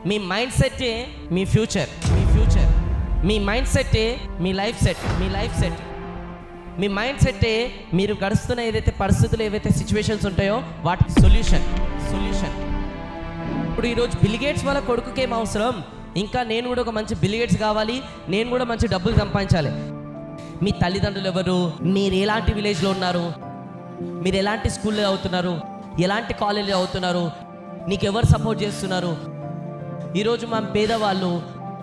మీ mind సెట్టే మీ future. మీ mind సెట్టే మీ life set. మీ mind సెట్టే మీరు గడుస్తున్న ఏదైతే పరిస్థితులు, ఏవైతే సిచ్యువేషన్స్ ఉంటాయో వాటికి సొల్యూషన్. ఇప్పుడు ఈరోజు బిల్ గేట్స్ వాళ్ళ కొడుకుకేం అవసరం? ఇంకా నేను కూడా ఒక మంచి బిల్ గేట్స్ కావాలి, నేను కూడా మంచి డబ్బులు సంపాదించాలి. మీ తల్లిదండ్రులు ఎవరు? మీరు ఎలాంటి విలేజ్లో ఉన్నారు? మీరు ఎలాంటి స్కూల్లో చదువుతున్నారు? ఎలాంటి కాలేజీలో చదువుతున్నారు? నీకు ఎవరు సపోర్ట్ చేస్తున్నారు? ఈరోజు మా పేదవాళ్ళు,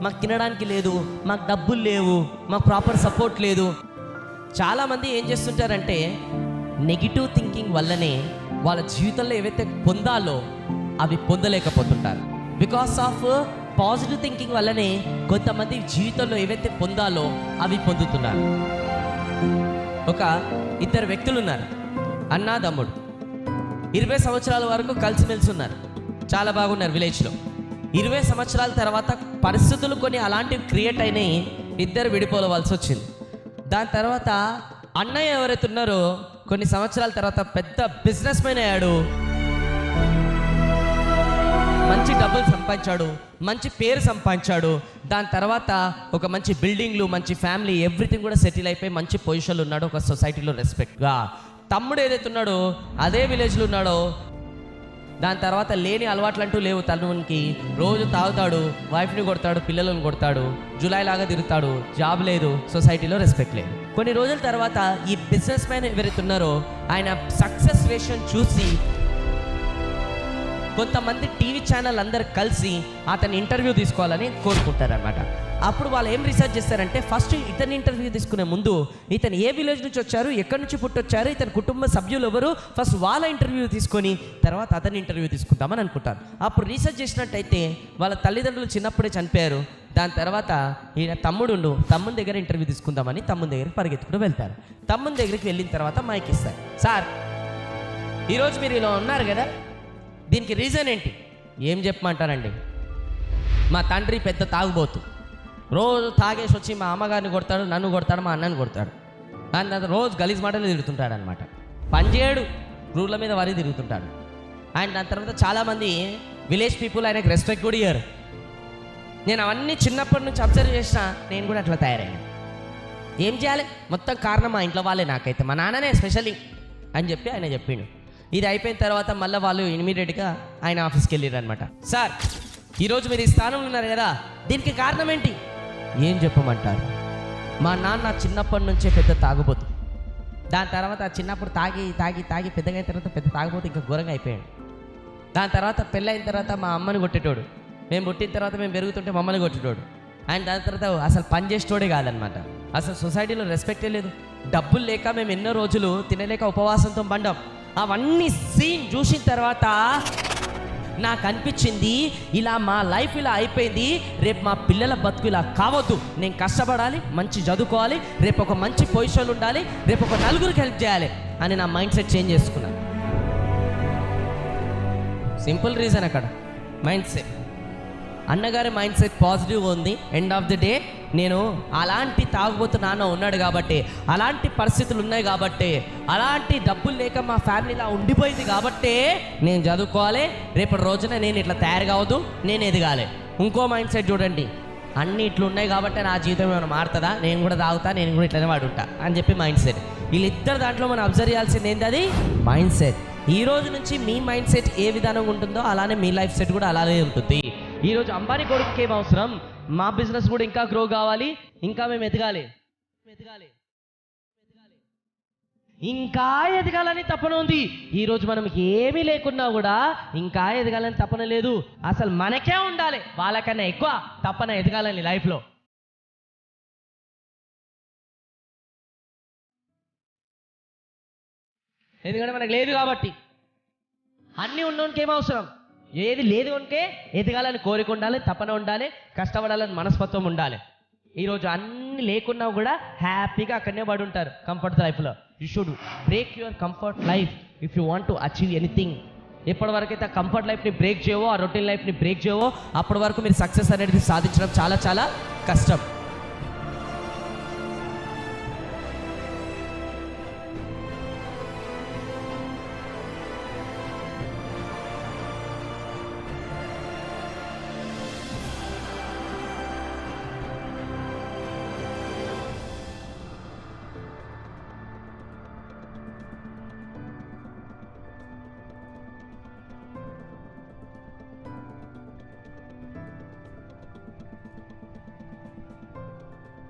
మాకు తినడానికి లేదు, మాకు డబ్బులు లేవు, మాకు ప్రాపర్ సపోర్ట్ లేదు. చాలామంది ఏం చేస్తుంటారంటే నెగిటివ్ థింకింగ్ వల్లనే వాళ్ళ జీవితంలో ఏవైతే పొందాలో అవి పొందలేకపోతుంటారు. బికాస్ ఆఫ్ పాజిటివ్ థింకింగ్ వల్లనే కొంతమంది జీవితంలో ఏవైతే పొందాలో అవి పొందుతున్నారు. ఒక ఇద్దరు వ్యక్తులు ఉన్నారు, అన్నా తమ్ముడు. 20 సంవత్సరాల వరకు కలిసిమెలిసి ఉన్నారు, చాలా బాగున్నారు విలేజ్లో. 20 సంవత్సరాల తర్వాత పరిస్థితులు కొన్ని అలాంటివి క్రియేట్ అయినాయి, ఇద్దరు విడిపోవలసి వచ్చింది. దాని తర్వాత అన్నయ్య ఎవరైతే ఉన్నారో కొన్ని సంవత్సరాల తర్వాత పెద్ద బిజినెస్ మ్యాన్ అయ్యాడు, మంచి డబ్బులు సంపాదించాడు, మంచి పేరు సంపాదించాడు. దాని తర్వాత ఒక మంచి బిల్డింగ్లు, మంచి ఫ్యామిలీ, ఎవ్రీథింగ్ కూడా సెటిల్ అయిపోయి మంచి పొజిషన్లో ఉన్నాడు, ఒక సొసైటీలో రెస్పెక్ట్గా. తమ్ముడు ఏదైతే ఉన్నాడో అదే విలేజ్లో ఉన్నాడో, దాని తర్వాత లేని అలవాట్లు అంటూ లేవు తల్లునికి. రోజు తాగుతాడు, వైఫ్ని కొడతాడు, పిల్లలను కొడతాడు, జులై లాగా తిరుగుతాడు, జాబ్ లేదు, సొసైటీలో రెస్పెక్ట్ లేదు. కొన్ని రోజుల తర్వాత ఈ బిజినెస్ మ్యాన్ ఎవరైతే ఉన్నారో ఆయన సక్సెస్ రేషన్ చూసి కొంతమంది టీవీ ఛానల్ అందరు కలిసి అతని ఇంటర్వ్యూ తీసుకోవాలని కోరుకుంటారనమాట. అప్పుడు వాళ్ళు ఏం రీసెర్చ్ చేస్తారంటే ఫస్ట్ ఇతని ఇంటర్వ్యూ తీసుకునే ముందు ఇతను ఏ విలేజ్ నుంచి వచ్చారు, ఎక్కడి నుంచి పుట్టొచ్చారు, ఇతని కుటుంబ సభ్యులు ఎవరు, ఫస్ట్ వాళ్ళ ఇంటర్వ్యూ తీసుకొని తర్వాత అతని ఇంటర్వ్యూ తీసుకుంటామని అనుకుంటారు. అప్పుడు రీసెర్చ్ చేసినట్టయితే వాళ్ళ తల్లిదండ్రులు చిన్నప్పుడే చనిపోయారు. దాని తర్వాత ఈయన తమ్ముని దగ్గర ఇంటర్వ్యూ తీసుకుందామని తమ్ముని దగ్గరికి పరిగెత్తుకుంటూ వెళ్తారు. తమ్ముని దగ్గరికి వెళ్ళిన తర్వాత మైక్ ఇస్తారు. సార్, ఈరోజు మీరు ఇలా ఉన్నారు కదా, దీనికి రీజన్ ఏంటి? ఏం చెప్పమంటారండి, మా తండ్రి పెద్ద తాగుబోతు, రోజు తాగేసి వచ్చి మా అమ్మగారిని కొడతాడు, నన్ను కొడతాడు, మా అన్నని కొడతాడు. దాని తర్వాత రోజు గలీజ్ మాటలు తిరుగుతుంటాడు అనమాట. పనిచేయడు, రోడ్ల మీద వరి తిరుగుతుంటాడు. అండ్ దాని తర్వాత చాలామంది విలేజ్ పీపుల్ ఆయనకు రెస్పెక్ట్ కూడా ఇయ్యారు. నేను అవన్నీ చిన్నప్పటి నుంచి అబ్జర్వ్ చేసినా నేను కూడా అట్లా తయారయ్యాను. ఏం చేయాలి? మొత్తం కారణం మా ఇంట్లో వాళ్ళే, నాకైతే మా నాన్ననే ఎస్పెషల్లీ అని చెప్పి ఆయన చెప్పిండు. ఇది అయిపోయిన తర్వాత మళ్ళీ వాళ్ళు ఇమీడియట్గా ఆయన ఆఫీస్కి వెళ్ళారు అనమాట. సార్, ఈరోజు మీరు ఈ స్థానంలో ఉన్నారు కదా, దీనికి కారణం ఏంటి? ఏం చెప్పమంటారు? మా నాన్న చిన్నప్పటి నుంచే పెద్ద తాగుబోతు. దాని తర్వాత చిన్నప్పుడు తాగి తాగి తాగి పెద్దగా అయిన తర్వాత పెద్ద తాగుబోతు ఇంకా ఘోరంగా అయిపోయాడు. దాని తర్వాత పెళ్ళైన తర్వాత మా అమ్మని కొట్టేటోడు, మేము పుట్టిన తర్వాత మేము పెరుగుతుంటే మమ్మల్ని కొట్టేటోడు. అండ్ దాని తర్వాత అసలు పని చేసేటోడే కాదనమాట. అసలు సొసైటీలో రెస్పెక్టే లేదు. డబ్బులు లేక మేము ఎన్నో రోజులు తినలేక ఉపవాసంతో పండాం. అవన్నీ సీన్ చూసిన తర్వాత నాకు అనిపించింది, ఇలా మా లైఫ్ ఇలా అయిపోయింది, రేపు మా పిల్లల బతుకు ఇలా కావద్దు. నేను కష్టపడాలి, మంచి చదువుకోవాలి, రేపు ఒక మంచి పొజిషన్ ఉండాలి, రేపు ఒక నలుగురికి హెల్ప్ చేయాలి అని నా మైండ్ సెట్ చేంజ్ చేసుకున్నాను. సింపుల్ రీజన్ అక్కడ మైండ్ సెట్. అన్నగారి మైండ్ సెట్ పాజిటివ్గా ఉంది. ఎండ్ ఆఫ్ ది డే నేను అలాంటి తాగుబోతు నాన్న ఉన్నాడు కాబట్టి, అలాంటి పరిస్థితులు ఉన్నాయి కాబట్టి, అలాంటి డబ్బులు లేక మా ఫ్యామిలీలా ఉండిపోయింది కాబట్టి నేను చదువుకోవాలి, రేపటి రోజున నేను ఇట్లా తయారు కావద్దు, నేను ఎదగాలి. ఇంకో మైండ్ సెట్ చూడండి, అన్నీ ఇట్లా ఉన్నాయి కాబట్టి నా జీవితం ఏమైనా మారుతుందా, నేను కూడా తాగుతా, నేను కూడా ఇట్లనే వాడుంటా అని చెప్పి మైండ్ సెట్. వీళ్ళిద్దరు దాంట్లో మనం అబ్జర్వ్ చేయాల్సింది ఏంటి? అది మైండ్ సెట్. ఈ రోజు నుంచి మీ మైండ్ సెట్ ఏ విధానంగా ఉంటుందో అలానే మీ లైఫ్ సెట్ కూడా అలానే ఉంటుంది. ఈరోజు అంబానీ కొడుకుకి ఏం అవసరం? మా బిజినెస్ కూడా ఇంకా గ్రో కావాలి, ఇంకా మేము ఎదగాలి, ఇంకా ఎదగాలని తపన ఉంది. ఈరోజు మనం ఏమీ లేకున్నా కూడా ఇంకా ఎదగాలని తపన లేదు. అసలు మనకే ఉండాలి వాళ్ళకన్నా ఎక్కువ తపన ఎదగాలని లైఫ్లో. ఎందుకంటే మనకు లేదు కాబట్టి. అన్నీ ఉన్నోనికి ఏం అవసరం? ఏది లేదు అంటే ఎదగాలని కోరిక ఉండాలి, తపన ఉండాలి, కష్టపడాలని మనస్తత్వం ఉండాలి. ఈరోజు అన్ని లేకున్నా కూడా హ్యాపీగా అక్కడనే పడి ఉంటారు కంఫర్ట్ లైఫ్లో. You should break your comfort life if you want to achieve anything. ఎప్పటి వరకు అయితే ఆ కంఫర్ట్ లైఫ్ని బ్రేక్ చేయవో, ఆ రొటీన్ లైఫ్ని బ్రేక్ చేయవో, అప్పటి వరకు మీరు సక్సెస్ అనేది సాధించడం చాలా చాలా కష్టం.